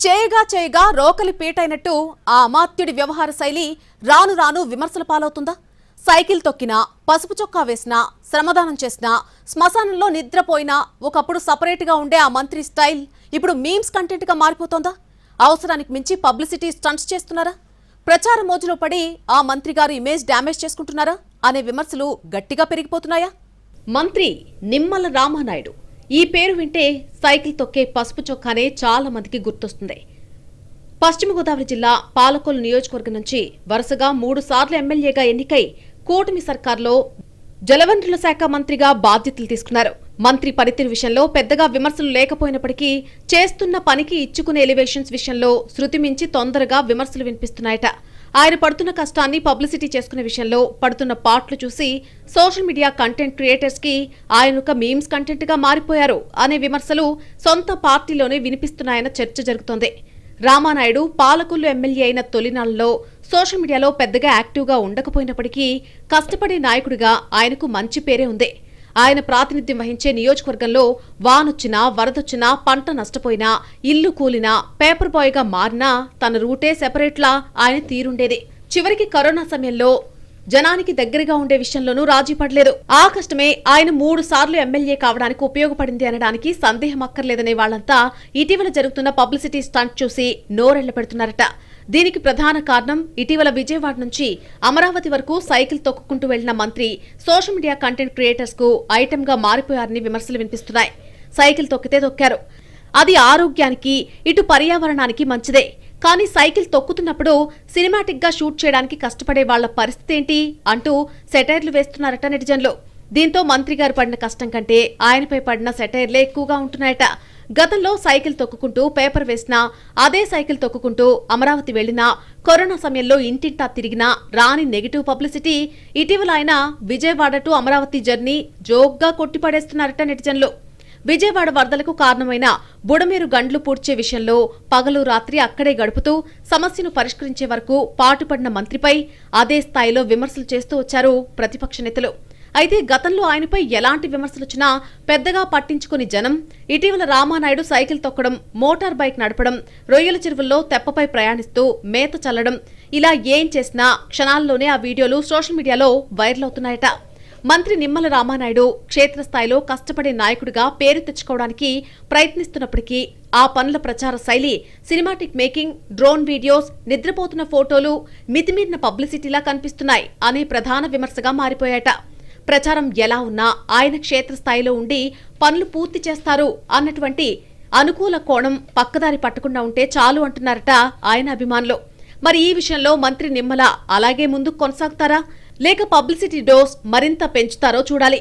చేయగా రోకలి పీటైనట్టు ఆ అమాత్యుడి వ్యవహార శైలి రాను రాను విమర్శల పాలవుతుందా? సైకిల్ తొక్కినా, పసుపు చొక్కా వేసినా, శ్రమదానం చేసినా, శ్మశానంలో నిద్రపోయినా ఒకప్పుడు సపరేట్గా ఉండే ఆ మంత్రి స్టైల్ ఇప్పుడు మీమ్స్ కంటెంట్గా మారిపోతోందా? అవసరానికి మించి పబ్లిసిటీ స్టంట్స్ చేస్తున్నారా? ప్రచార మోజులో పడి ఆ మంత్రి గారు ఇమేజ్ డ్యామేజ్ చేసుకుంటున్నారా అనే విమర్శలు గట్టిగా పెరిగిపోతున్నాయా? మంత్రి నిమ్మల రామానాయుడు ఈ పేరు వింటే సైకిల్ తొక్కే పసుపు చొక్కానే చాలా మందికి గుర్తొస్తుంది. పశ్చిమ గోదావరి జిల్లా పాలకొల్లు నియోజకవర్గం నుంచి వరుసగా 3 సార్లు ఎమ్మెల్యేగా ఎన్నికై కూటమి సర్కార్లో జలవనరుల శాఖ మంత్రిగా బాధ్యతలు తీసుకున్నారు. మంత్రి పనితీరు విషయంలో పెద్దగా విమర్శలు లేకపోయినప్పటికీ చేస్తున్న పనికి ఇచ్చుకునే ఎలివేషన్స్ విషయంలో శృతి మించి తొందరగా విమర్శలు వినిపిస్తున్నాయట. ఆయన పడుతున్న కష్టాన్ని పబ్లిసిటీ చేసుకునే విషయంలో పడుతున్న పాట్లు చూసి సోషల్ మీడియా కంటెంట్ క్రియేటర్స్ కి ఆయన ఒక మీమ్స్ కంటెంట్ గా మారిపోయారు అనే విమర్శలు సొంత పార్టీలోనే వినిపిస్తున్నాయన్న చర్చ జరుగుతోంది. రామానాయుడు పాలకొల్లు ఎమ్మెల్యే అయిన తొలినాళ్లలో సోషల్ మీడియాలో పెద్దగా యాక్టివ్గా ఉండకపోయినప్పటికీ కష్టపడే నాయకుడిగా ఆయనకు మంచి పేరే ఉంది. ఆయన ప్రాతినిధ్యం వహించే నియోజకవర్గంలో వానొచ్చినా, వరదొచ్చినా, పంట నష్టపోయినా, ఇల్లు కూలినా, పేపర్ బాయ్గా మారినా తన రూటే సెపరేట్లా ఆయన తీరుండేది. చివరికి కరోనా సమయంలో జనానికి దగ్గరగా ఉండే విషయంలోనూ రాజీ పడలేదు. ఆ కష్టమే ఆయన 3 సార్లు ఎమ్మెల్యే కావడానికి ఉపయోగపడింది అనడానికి సందేహం అక్కర్లేదనే వాళ్లంతా ఇటీవల జరుగుతున్న పబ్లిసిటీ స్టంట్ చూసి నోరెళ్ల పెడుతున్నారట. దీనికి ప్రధాన కారణం ఇటీవల విజయవాడ నుంచి అమరావతి వరకు సైకిల్ తొక్కుకుంటూ వెళ్లిన మంత్రి సోషల్ మీడియా కంటెంట్ క్రియేటర్స్ కు ఐటెంగా మారిపోయారని విమర్శలు వినిపిస్తున్నాయి. సైకిల్ తొక్కితే తొక్కారు, అది ఆరోగ్యానికి ఇటు పర్యావరణానికి మంచిదే. కానీ సైకిల్ తొక్కుతున్నప్పుడు సినిమాటిక్ గా షూట్ చేయడానికి కష్టపడే వాళ్ల పరిస్థితి ఏంటి అంటూ సెటైర్లు వేస్తున్నారట నెటిజన్లు. దీంతో మంత్రి గారు పడిన కష్టం కంటే ఆయనపై పడిన సెటైర్లే ఎక్కువగా ఉంటున్నాయట. గతంలో సైకిల్ తొక్కుకుంటూ పేపర్ వేసినా, అదే సైకిల్ తొక్కుకుంటూ అమరావతి వెళ్లినా, కరోనా సమయంలో ఇంటింటా తిరిగినా రాని నెగిటివ్ పబ్లిసిటీ ఇటీవల ఆయన విజయవాడ టు అమరావతి జర్నీ జోక్గా కొట్టిపడేస్తున్నారట నెటిజన్లు. విజయవాడ వరదలకు కారణమైన బుడమేరు గండ్లు పూడ్చే విషయంలో పగలు రాత్రి అక్కడే గడుపుతూ సమస్యను పరిష్కరించే వరకు పాటుపడిన మంత్రిపై అదే స్థాయిలో విమర్శలు చేస్తూ వచ్చారు ప్రతిపక్ష నేతలు. అయితే గతంలో ఆయనపై ఎలాంటి విమర్శలొచ్చినా పెద్దగా పట్టించుకుని జనం ఇటీవల రామానాయుడు సైకిల్ తొక్కడం, మోటార్ బైక్ నడపడం, రొయ్యల చెరువుల్లో తెప్పపై ప్రయాణిస్తూ మేత చల్లడం, ఇలా ఏం చేసినా క్షణాల్లోనే ఆ వీడియోలు సోషల్ మీడియాలో వైరల్ అవుతున్నాయట. మంత్రి నిమ్మల రామానాయుడు క్షేత్రస్థాయిలో కష్టపడే నాయకుడిగా పేరు తెచ్చుకోవడానికి ప్రయత్నిస్తున్నప్పటికీ ఆ పనుల ప్రచార శైలి సినిమాటిక్ మేకింగ్, డ్రోన్ వీడియోస్, నిద్రపోతున్న ఫోటోలు, మితిమీరిన పబ్లిసిటీలా కనిపిస్తున్నాయి అనే ప్రధాన విమర్శగా మారిపోయాట. ప్రచారం ఎలా ఉన్నా ఆయన క్షేత్రస్థాయిలో ఉండి పనులు పూర్తి చేస్తారు అన్నటువంటి అనుకూల కోణం పక్కదారి పట్టకుండా ఉంటే చాలు అంటున్నారట ఆయన అభిమానులు. మరి ఈ విషయంలో మంత్రి నిమ్మల అలాగే ముందుకు కొనసాగుతారా, లేక పబ్లిసిటీ డోస్ మరింత పెంచుతారో చూడాలి.